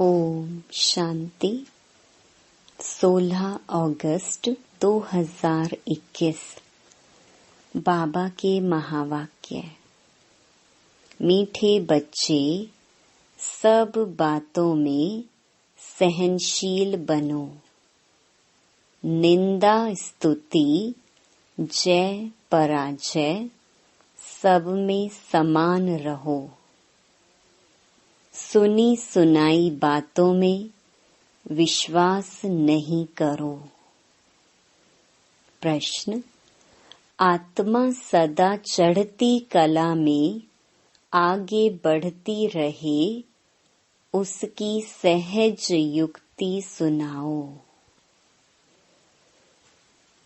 ओम शांति। 16 अगस्त 2021 बाबा के महावाक्य। मीठे बच्चे, सब बातों में सहनशील बनो। निंदा स्तुति जय पराजय सब में समान रहो। सुनी सुनाई बातों में विश्वास नहीं करो। प्रश्न: आत्मा सदा चढ़ती कला में आगे बढ़ती रहे, उसकी सहज युक्ति सुनाओ।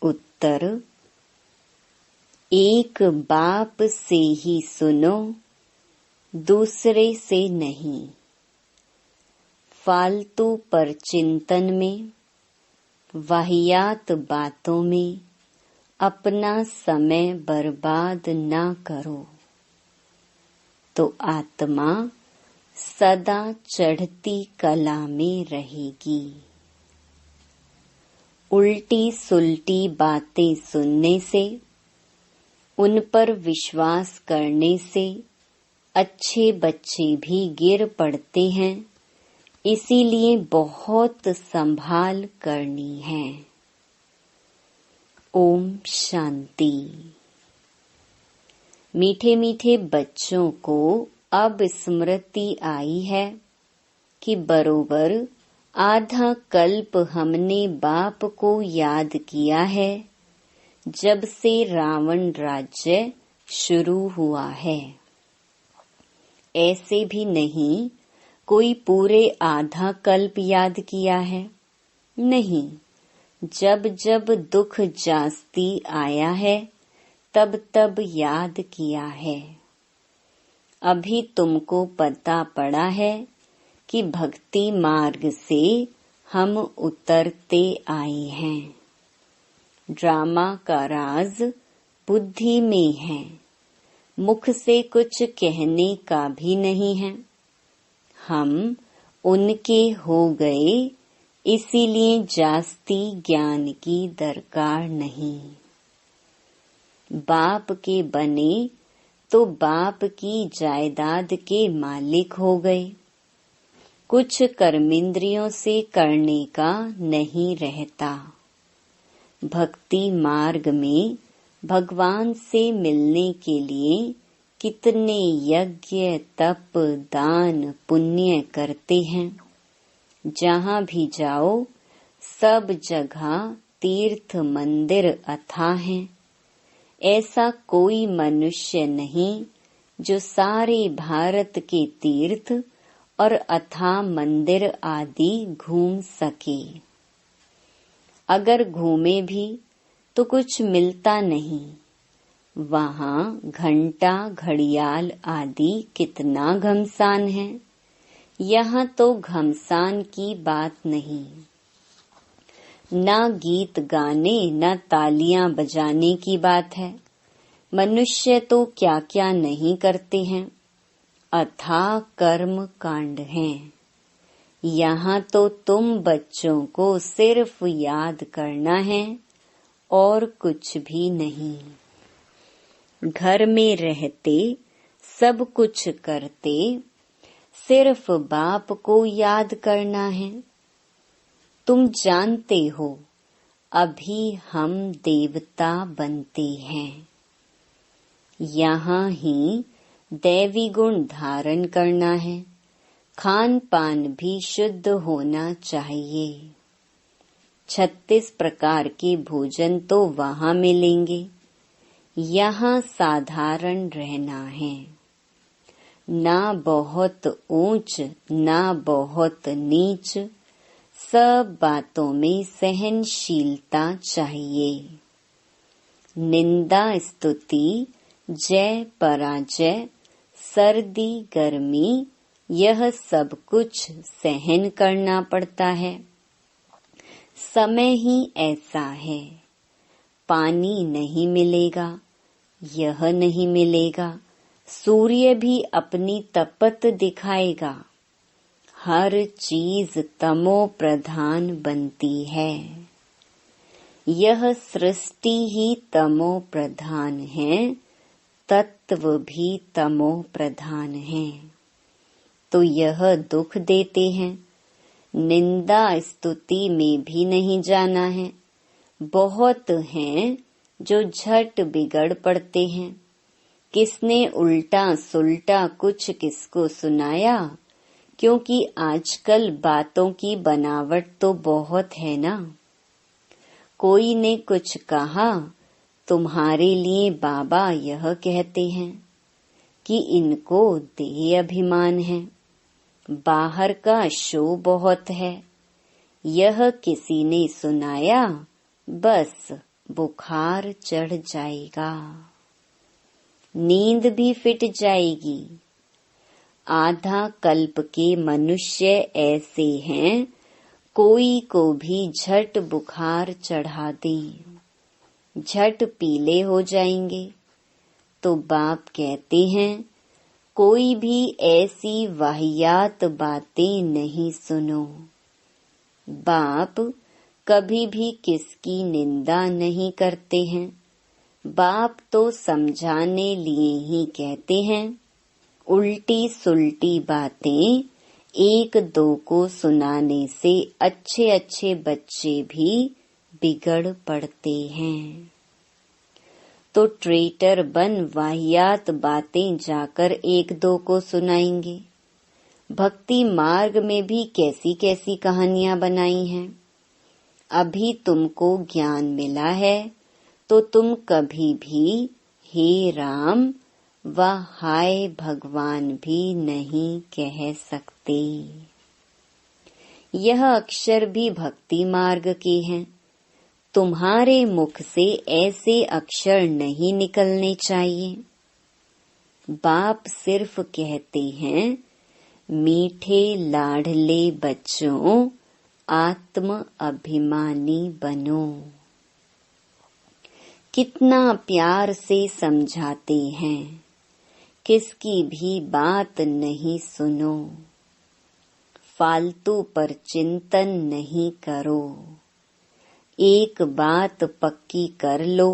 उत्तर: एक बाप से ही सुनो, दूसरे से नहीं। फालतू पर चिंतन में, वाहियात बातों में अपना समय बर्बाद ना करो, तो आत्मा सदा चढ़ती कला में रहेगी। उल्टी सुल्टी बातें सुनने से, उन पर विश्वास करने से अच्छे बच्चे भी गिर पड़ते हैं, इसीलिए बहुत संभाल करनी है। ओम शांति। मीठे मीठे बच्चों को अब स्मृति आई है कि बरोबर आधा कल्प हमने बाप को याद किया है, जब से रावण राज्य शुरू हुआ है। ऐसे भी नहीं कोई पूरे आधा कल्प याद किया है, नहीं। जब जब दुख जास्ती आया है, तब तब याद किया है। अभी तुमको पता पड़ा है कि भक्ति मार्ग से हम उतरते आए हैं। ड्रामा का राज बुद्धि में है, मुख से कुछ कहने का भी नहीं है। हम उनके हो गए, इसीलिए जास्ती ज्ञान की दरकार नहीं। बाप के बने तो बाप की जायदाद के मालिक हो गए। कुछ कर्मेंद्रियों से करने का नहीं रहता। भक्ति मार्ग में भगवान से मिलने के लिए कितने यज्ञ तप दान पुण्य करते हैं। जहाँ भी जाओ सब जगह तीर्थ मंदिर अथाह हैं। ऐसा कोई मनुष्य नहीं जो सारे भारत के तीर्थ और अथाह मंदिर आदि घूम सके। अगर घूमे भी तो कुछ मिलता नहीं। वहाँ घंटा घड़ियाल आदि कितना घमसान है, यहाँ तो घमसान की बात नहीं। ना गीत गाने ना तालियां बजाने की बात है। मनुष्य तो क्या क्या नहीं करते हैं, अथाह कर्म कांड हैं। यहाँ तो तुम बच्चों को सिर्फ याद करना है और कुछ भी नहीं। घर में रहते सब कुछ करते, सिर्फ बाप को याद करना है। तुम जानते हो अभी हम देवता बनते हैं। यहाँ ही दैवी गुण धारण करना है। खान पान भी शुद्ध होना चाहिए। 36 प्रकार के भोजन तो वहाँ मिलेंगे। यहाँ साधारण रहना है। ना बहुत ऊंच ना बहुत नीच, सब बातों में सहनशीलता चाहिए। निंदा स्तुति जय पराजय सर्दी गर्मी, यह सब कुछ सहन करना पड़ता है। समय ही ऐसा है। पानी नहीं मिलेगा, यह नहीं मिलेगा। सूर्य भी अपनी तपत दिखाएगा। हर चीज तमो प्रधान बनती है। यह सृष्टि ही तमो प्रधान है, तत्व भी तमो प्रधान है। तो यह दुख देते हैं। निंदा स्तुति में भी नहीं जाना है। बहुत हैं जो झट बिगड़ पड़ते हैं। किसने उल्टा सुल्टा कुछ किसको सुनाया, क्योंकि आजकल बातों की बनावट तो बहुत है ना। कोई ने कुछ कहा, तुम्हारे लिए बाबा यह कहते हैं कि इनको देह अभिमान है, बाहर का शो बहुत है। यह किसी ने सुनाया, बस बुखार चढ़ जाएगा, नींद भी फिट जाएगी। आधा कल्प के मनुष्य ऐसे हैं, कोई को भी झट बुखार चढ़ा दे, झट पीले हो जाएंगे। तो बाप कहते हैं, कोई भी ऐसी वाहियात बातें नहीं सुनो। बाप कभी भी किसकी निंदा नहीं करते हैं। बाप तो समझाने लिए ही कहते हैं। उल्टी सुल्टी बातें एक दो को सुनाने से अच्छे अच्छे बच्चे भी बिगड़ पड़ते हैं। तो ट्रेटर बन वाहियात बातें जाकर एक दो को सुनाएंगे। भक्ति मार्ग में भी कैसी कैसी कहानियां बनाई हैं। अभी तुमको ज्ञान मिला है तो तुम कभी भी हे राम व हाय भगवान भी नहीं कह सकते। यह अक्षर भी भक्ति मार्ग के हैं। तुम्हारे मुख से ऐसे अक्षर नहीं निकलने चाहिए। बाप सिर्फ कहते हैं, मीठे लाडले बच्चों, आत्म अभिमानी बनो। कितना प्यार से समझाते हैं, किसकी भी बात नहीं सुनो। फालतू पर चिंतन नहीं करो। एक बात पक्की कर लो,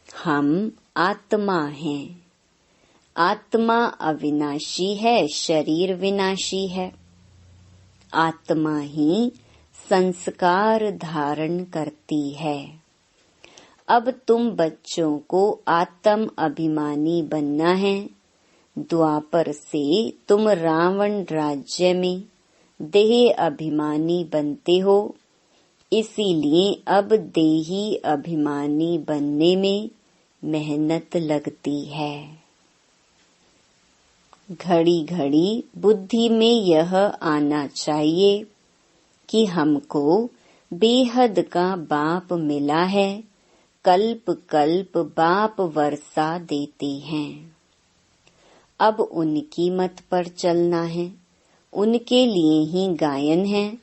हम आत्मा हैं। आत्मा अविनाशी है, शरीर विनाशी है। आत्मा ही संस्कार धारण करती है। अब तुम बच्चों को आत्म अभिमानी बनना है। द्वापर से तुम रावण राज्य में देह अभिमानी बनते हो, इसीलिए अब देही अभिमानी बनने में मेहनत लगती है। घड़ी घड़ी बुद्धि में यह आना चाहिए कि हमको बेहद का बाप मिला है। कल्प कल्प बाप वर्षा देते हैं। अब उनकी मत पर चलना है। उनके लिए ही गायन है।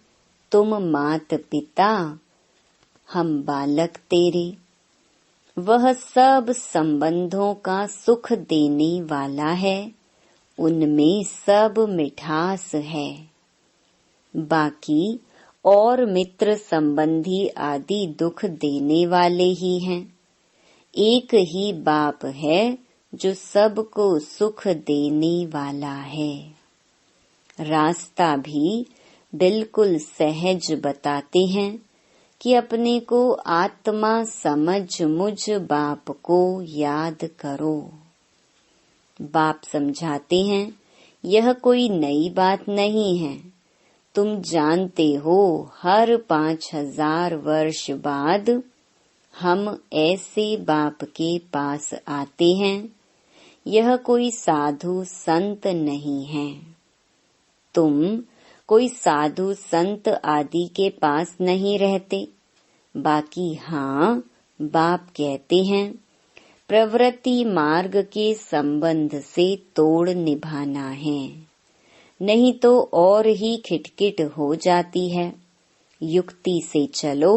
तुम मात पिता, हम बालक तेरे। वह सब संबंधों का सुख देने वाला है। उनमें सब मिठास है। बाकी और मित्र संबंधी आदि दुख देने वाले ही हैं। एक ही बाप है जो सबको सुख देने वाला है। रास्ता भी बिल्कुल सहज बताते हैं कि अपने को आत्मा समझ मुझ बाप को याद करो। बाप समझाते हैं, यह कोई नई बात नहीं है। तुम जानते हो, हर 5000 वर्ष बाद हम ऐसे बाप के पास आते हैं। यह कोई साधु संत नहीं है। तुम कोई साधु संत आदि के पास नहीं रहते। बाकी हाँ, बाप कहते हैं, प्रवृत्ति मार्ग के संबंध से तोड़ निभाना है, नहीं तो और ही खिटखिट हो जाती है। युक्ति से चलो,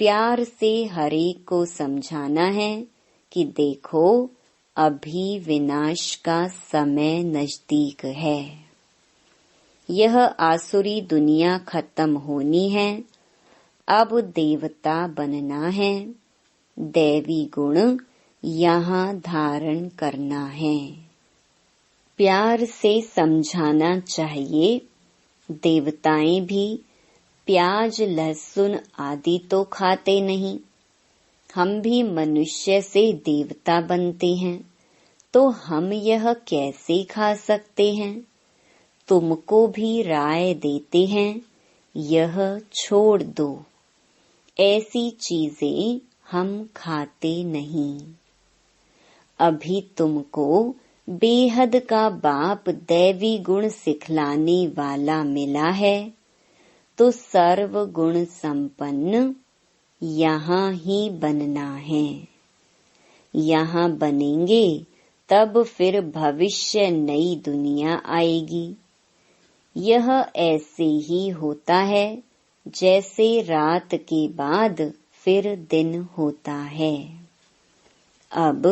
प्यार से हरेक को समझाना है कि देखो, अभी विनाश का समय नजदीक है। यह आसुरी दुनिया खत्म होनी है, अब देवता बनना है, दैवी गुण यहाँ धारण करना है। प्यार से समझाना चाहिए, देवताएं भी प्याज लहसुन आदि तो खाते नहीं, हम भी मनुष्य से देवता बनते हैं, तो हम यह कैसे खा सकते हैं? तुमको भी राय देते हैं, यह छोड़ दो, ऐसी चीजें हम खाते नहीं। अभी तुमको बेहद का बाप दैवी गुण सिखलाने वाला मिला है, तो सर्व गुण संपन्न यहाँ ही बनना है। यहाँ बनेंगे तब फिर भविष्य नई दुनिया आएगी। यह ऐसे ही होता है जैसे रात के बाद फिर दिन होता है। अब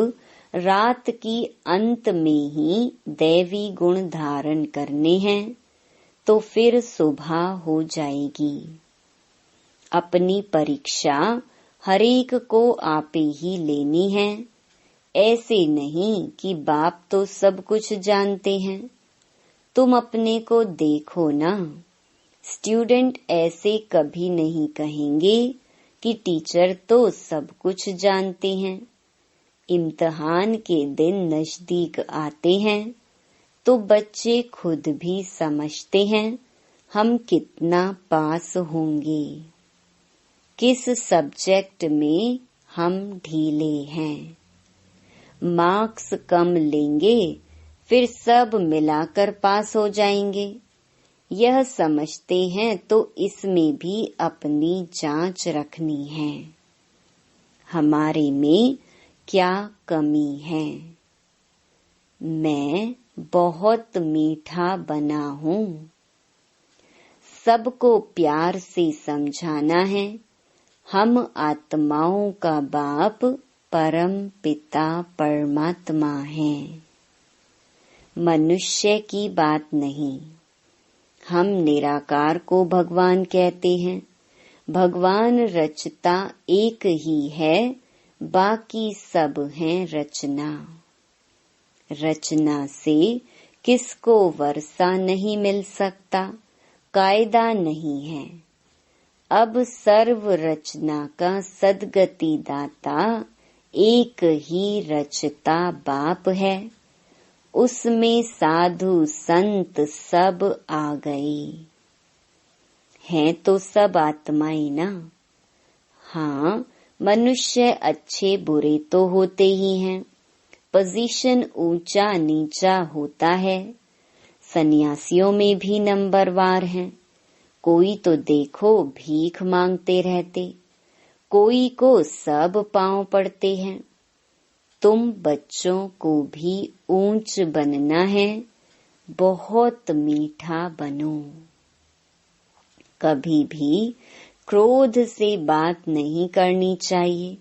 रात की अंत में ही दैवी गुण धारण करने हैं, तो फिर सुबह हो जाएगी। अपनी परीक्षा हरेक को आपे ही लेनी है, ऐसे नहीं कि बाप तो सब कुछ जानते हैं। तुम अपने को देखो ना, स्टूडेंट ऐसे कभी नहीं कहेंगे कि टीचर तो सब कुछ जानते हैं। इम्तिहान के दिन नजदीक आते हैं तो बच्चे खुद भी समझते हैं हम कितना पास होंगे, किस सब्जेक्ट में हम ढीले हैं। मार्क्स कम लेंगे फिर सब मिलाकर पास हो जाएंगे, यह समझते हैं तो इसमें भी अपनी जांच रखनी है, हमारे में क्या कमी है। मैं बहुत मीठा बना हूँ, सबको प्यार से समझाना है। हम आत्माओं का बाप परम पिता परमात्मा है, मनुष्य की बात नहीं। हम निराकार को भगवान कहते हैं। भगवान रचता एक ही है, बाकी सब हैं रचना। रचना से किसको वर्षा नहीं मिल सकता, कायदा नहीं है। अब सर्व रचना का सद्गति दाता एक ही रचता बाप है, उसमें साधु संत सब आ गए हैं, तो सब आत्माएं ना। हाँ, मनुष्य अच्छे बुरे तो होते ही हैं, पोजीशन ऊंचा नीचा होता है। सन्यासियों में भी नंबरवार हैं, कोई तो देखो भीख मांगते रहते, कोई को सब पांव पड़ते हैं। तुम बच्चों को भी ऊंच बनना है, बहुत मीठा बनो। कभी भी क्रोध से बात नहीं करनी चाहिए,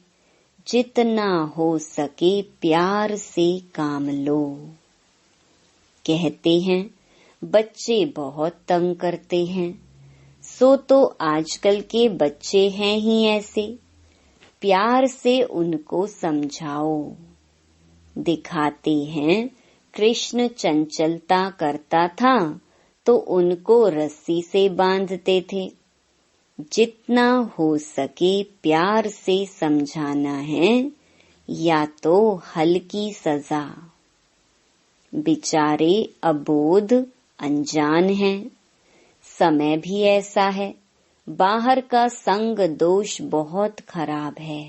जितना हो सके प्यार से काम लो। कहते हैं बच्चे बहुत तंग करते हैं, सो तो आजकल के बच्चे हैं ही ऐसे। प्यार से उनको समझाओ। दिखाते हैं कृष्ण चंचलता करता था तो उनको रस्सी से बांधते थे। जितना हो सके प्यार से समझाना है, या तो हल्की सजा। बेचारे अबोध अनजान हैं, समय भी ऐसा है। बाहर का संग दोष बहुत खराब है।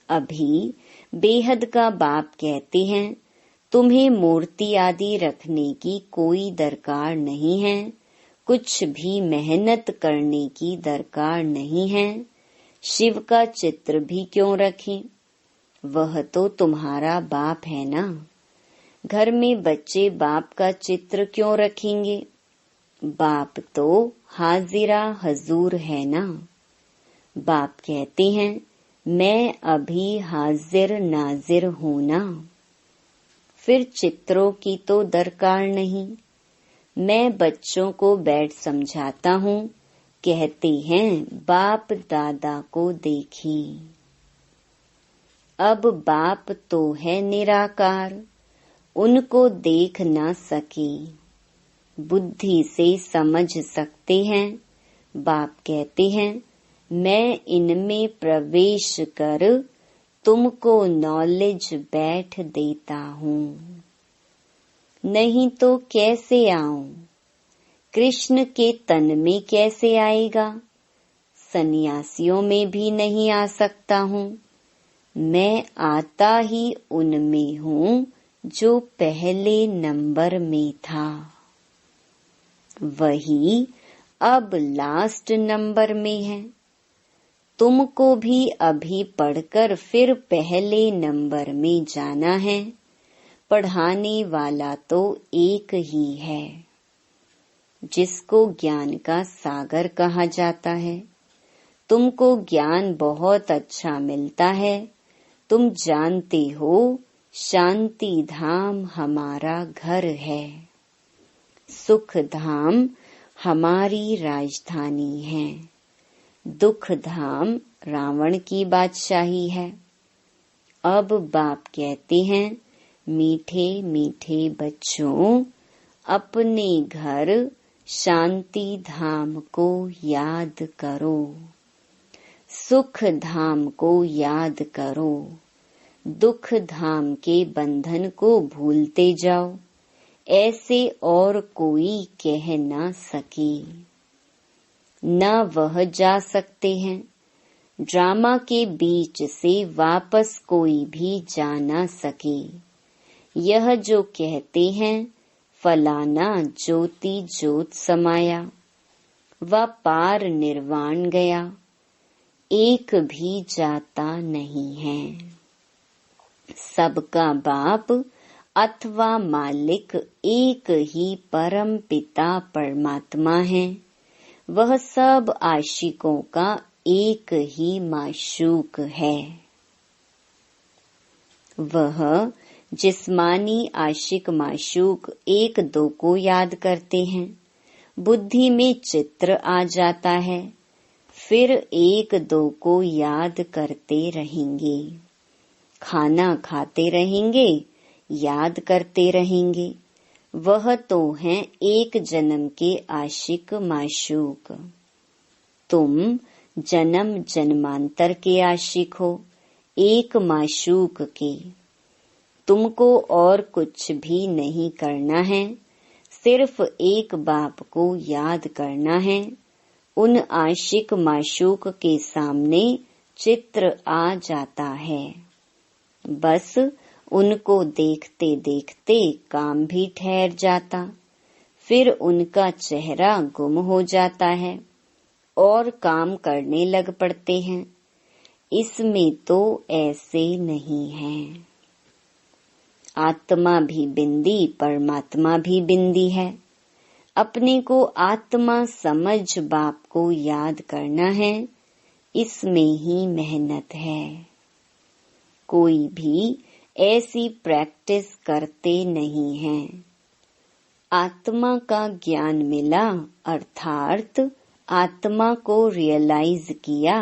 अभी बेहद का बाप कहते हैं तुम्हें मूर्ति आदि रखने की कोई दरकार नहीं है, कुछ भी मेहनत करने की दरकार नहीं है। शिव का चित्र भी क्यों रखें, वह तो तुम्हारा बाप है ना। घर में बच्चे बाप का चित्र क्यों रखेंगे, बाप तो हाजिरा हजूर है ना। बाप कहते हैं मैं अभी हाजिर नाजिर हूँ ना, फिर चित्रों की तो दरकार नहीं। मैं बच्चों को बैठ समझाता हूँ, कहते हैं बाप दादा को देखी। अब बाप तो है निराकार, उनको देख ना सके, बुद्धि से समझ सकते हैं। बाप कहते हैं मैं इनमें प्रवेश कर तुमको नॉलेज बैठ देता हूँ, नहीं तो कैसे आऊं? कृष्ण के तन में कैसे आएगा? सन्यासियों में भी नहीं आ सकता हूँ। मैं आता ही उनमें हूँ जो पहले नंबर में था, वही अब लास्ट नंबर में है। तुमको भी अभी पढ़कर फिर पहले नंबर में जाना है। पढ़ाने वाला तो एक ही है, जिसको ज्ञान का सागर कहा जाता है। तुमको ज्ञान बहुत अच्छा मिलता है। तुम जानते हो शांति धाम हमारा घर है, सुख धाम हमारी राजधानी है, दुख धाम रावण की बादशाही है। अब बाप कहते हैं मीठे मीठे बच्चों, अपने घर शांति धाम को याद करो, सुख धाम को याद करो, दुख धाम के बंधन को भूलते जाओ। ऐसे और कोई कह ना सके, न वह जा सकते हैं। ड्रामा के बीच से वापस कोई भी जा ना सके। यह जो कहते हैं फलाना ज्योति ज्योत समाया, वह पार निर्वाण गया, एक भी जाता नहीं है। सबका बाप अथवा मालिक एक ही परम पिता परमात्मा है। वह सब आशिकों का एक ही माशूक है। वह जिस्मानी आशिक माशूक एक दो को याद करते हैं, बुद्धि में चित्र आ जाता है, फिर एक दो को याद करते रहेंगे। खाना खाते रहेंगे, याद करते रहेंगे। वह तो हैं एक जन्म के आशिक माशूक। तुम जन्म जन्मांतर के आशिक हो, एक माशूक के। तुमको और कुछ भी नहीं करना है, सिर्फ एक बाप को याद करना है। उन आशिक माशूक के सामने चित्र आ जाता है। बस उनको देखते देखते काम भी ठहर जाता, फिर उनका चेहरा गुम हो जाता है और काम करने लग पड़ते हैं। इसमें तो ऐसे नहीं है। आत्मा भी बिंदी, परमात्मा भी बिंदी है। अपने को आत्मा समझ बाप को याद करना है, इसमें ही मेहनत है। कोई भी ऐसी प्रैक्टिस करते नहीं हैं। आत्मा का ज्ञान मिला अर्थात आत्मा को रियलाइज किया,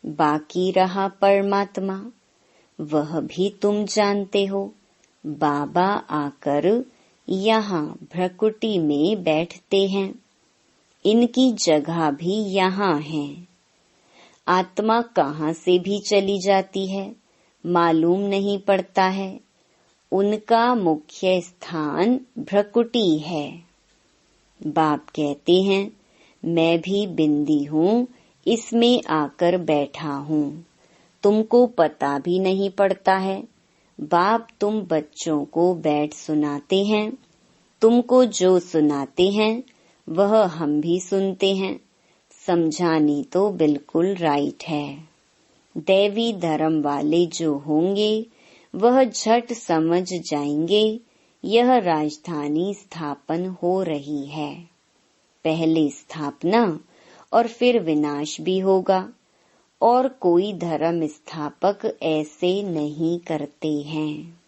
बाकी रहा परमात्मा। वह भी तुम जानते हो। बाबा आकर यहाँ भ्रकुटी में बैठते हैं, इनकी जगह भी यहाँ है। आत्मा कहाँ से भी चली जाती है मालूम नहीं पड़ता है। उनका मुख्य स्थान भ्रकुटी है। बाप कहते हैं मैं भी बिंदी हूँ, इसमें आकर बैठा हूँ। तुमको पता भी नहीं पड़ता है। बाप तुम बच्चों को बैठ सुनाते हैं। तुमको जो सुनाते हैं वह हम भी सुनते हैं। समझानी तो बिल्कुल राइट है। दैवी धर्म वाले जो होंगे वह झट समझ जाएंगे यह राजधानी स्थापन हो रही है। पहले स्थापना और फिर विनाश भी होगा, और कोई धर्म स्थापक ऐसे नहीं करते हैं।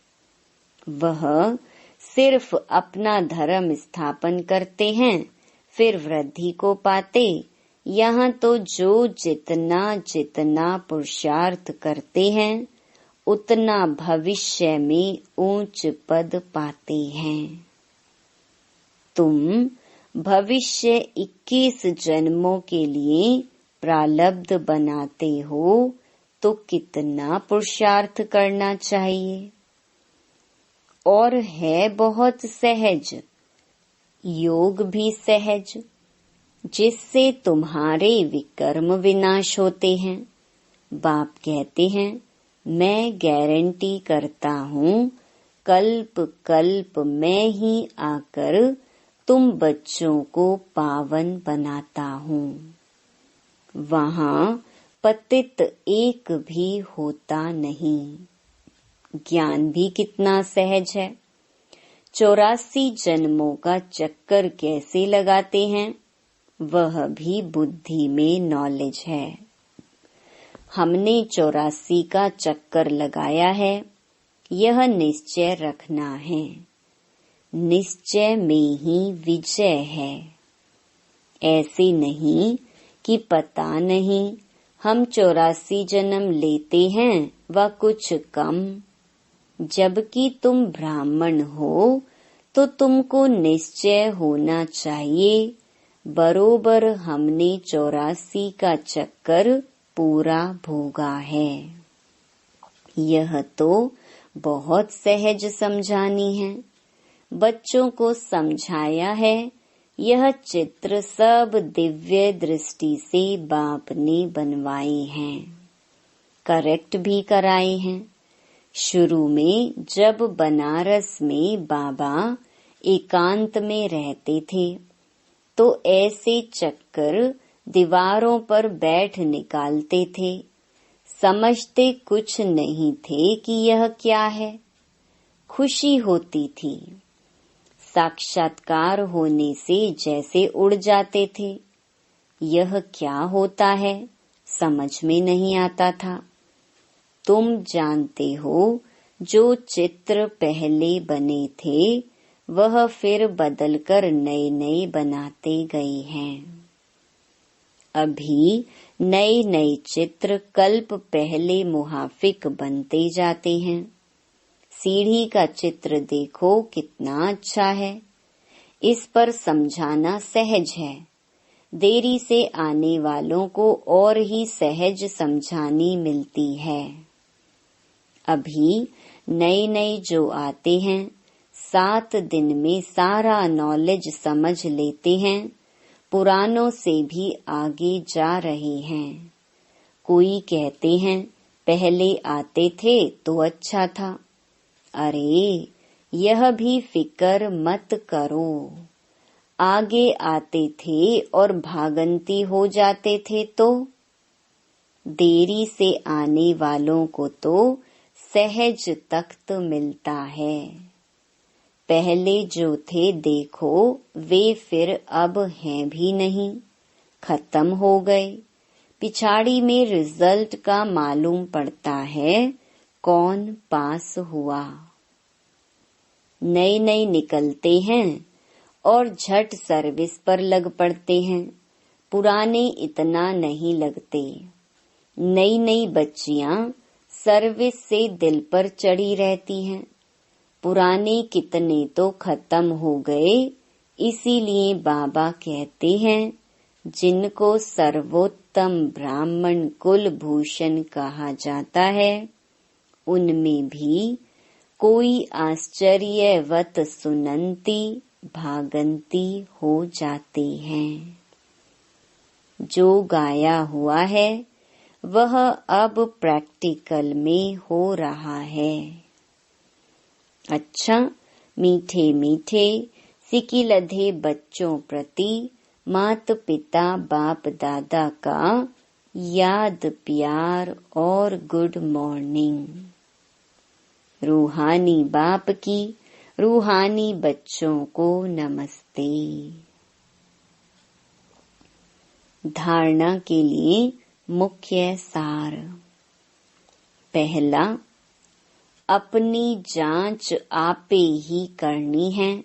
वह सिर्फ अपना धर्म स्थापन करते हैं, फिर वृद्धि को पाते। यहाँ तो जो जितना जितना पुरुषार्थ करते हैं, उतना भविष्य में ऊंच पद पाते हैं। तुम भविष्य 21 जन्मों के लिए प्रारब्ध बनाते हो, तो कितना पुरुषार्थ करना चाहिए। और है बहुत सहज, योग भी सहज, जिससे तुम्हारे विकर्म विनाश होते हैं। बाप कहते हैं, मैं गारंटी करता हूँ, कल्प कल्प मैं ही आकर तुम बच्चों को पावन बनाता हूँ। वहाँ पतित एक भी होता नहीं। ज्ञान भी कितना सहज है। 84 जन्मों का चक्कर कैसे लगाते हैं, वह भी बुद्धि में नॉलेज है। हमने 84 का चक्कर लगाया है, यह निश्चय रखना है। निश्चय में ही विजय है। ऐसे नहीं कि पता नहीं हम 84 जन्म लेते हैं व कुछ कम। जबकि तुम ब्राह्मण हो तो तुमको निश्चय होना चाहिए, बरोबर हमने 84 का चक्कर पूरा भोगा है। यह तो बहुत सहज समझानी है। बच्चों को समझाया है। यह चित्र सब दिव्य दृष्टि से बाप ने बनवाए हैं, करेक्ट भी कराए हैं। शुरू में जब बनारस में बाबा एकांत में रहते थे, तो ऐसे चक्कर दीवारों पर बैठ निकालते थे। समझते कुछ नहीं थे कि यह क्या है। खुशी होती थी। साक्षात्कार होने से जैसे उड़ जाते थे। यह क्या होता है, समझ में नहीं आता था। तुम जानते हो, जो चित्र पहले बने थे, वह फिर बदलकर नए नए बनाते गए हैं। अभी नए नए चित्र कल्प पहले मुहाफिक बनते जाते हैं। सीढ़ी का चित्र देखो कितना अच्छा है। इस पर समझाना सहज है। देरी से आने वालों को और ही सहज समझानी मिलती है। अभी नए नए जो आते हैं, 7 दिन में सारा नॉलेज समझ लेते हैं। पुरानों से भी आगे जा रहे हैं। कोई कहते हैं, पहले आते थे तो अच्छा था। अरे, यह भी फिकर मत करो। आगे आते थे और भागंती हो जाते थे तो। देरी से आने वालों को तो सहज तख्त मिलता है। पहले जो थे देखो, वे फिर अब हैं भी नहीं, खत्म हो गए। पिछाड़ी में रिजल्ट का मालूम पड़ता है, कौन पास हुआ। नए नए निकलते हैं और झट सर्विस पर लग पड़ते हैं। पुराने इतना नहीं लगते। नई नई बच्चियां सर्विस से दिल पर चढ़ी रहती हैं। पुराने कितने तो खत्म हो गए। इसीलिए बाबा कहते हैं, जिनको सर्वोत्तम ब्राह्मण कुल भूषण कहा जाता है, उनमें भी कोई आश्चर्यवत सुनंती भागंती हो जाते हैं। जो गाया हुआ है, वह अब प्रैक्टिकल में हो रहा है। अच्छा, मीठे मीठे सिकिलधे बच्चों प्रति माता पिता बाप दादा का याद प्यार और गुड मॉर्निंग। रूहानी बाप की रूहानी बच्चों को नमस्ते। धारणा के लिए मुख्य सार। पहला, अपनी जांच आपे ही करनी है।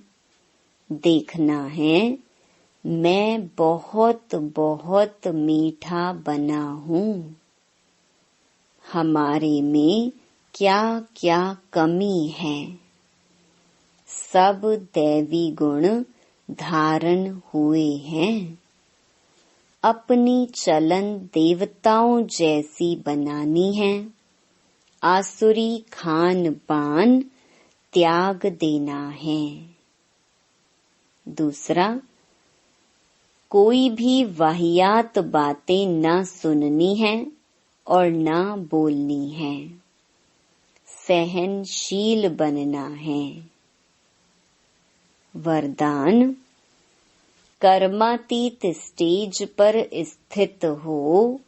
देखना है मैं बहुत बहुत मीठा बना हूँ। हमारे में क्या क्या कमी है। सब दैवी गुण धारण हुए हैं। अपनी चलन देवताओं जैसी बनानी है। आसुरी खान पान त्याग देना है। दूसरा, कोई भी वाहियात बातें न सुननी है और न बोलनी है। सहनशील बनना है। वरदान, कर्मातीत स्टेज पर स्थित हो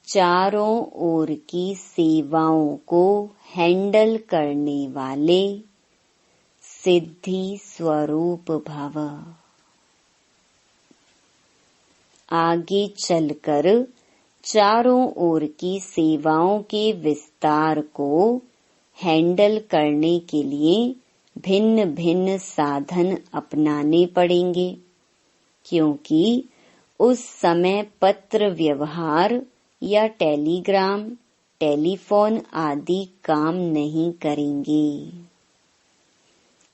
चारों ओर की सेवाओं को हैंडल करने वाले सिद्धि स्वरूप भव। आगे चलकर चारों ओर की सेवाओं के विस्तार को हैंडल करने के लिए भिन्न भिन्न साधन अपनाने पड़ेंगे, क्योंकि उस समय पत्र व्यवहार या टेलीग्राम, टेलीफोन आदि काम नहीं करेंगे।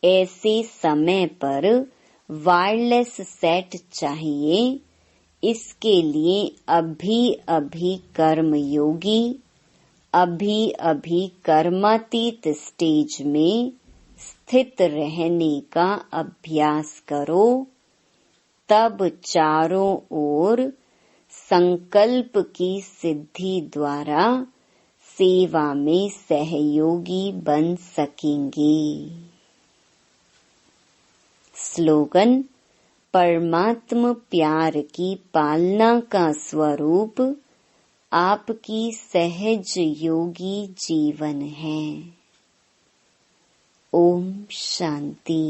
ऐसे समय पर वायरलेस सेट चाहिए। इसके लिए अभी अभी कर्मयोगी, अभी अभी कर्मातीत स्टेज में स्थित रहने का अभ्यास करो। तब चारों ओर संकल्प की सिद्धि द्वारा सेवा में सहयोगी बन सकेंगे। स्लोगन, परमात्म प्यार की पालना का स्वरूप आपकी सहज योगी जीवन है। ओम शांति।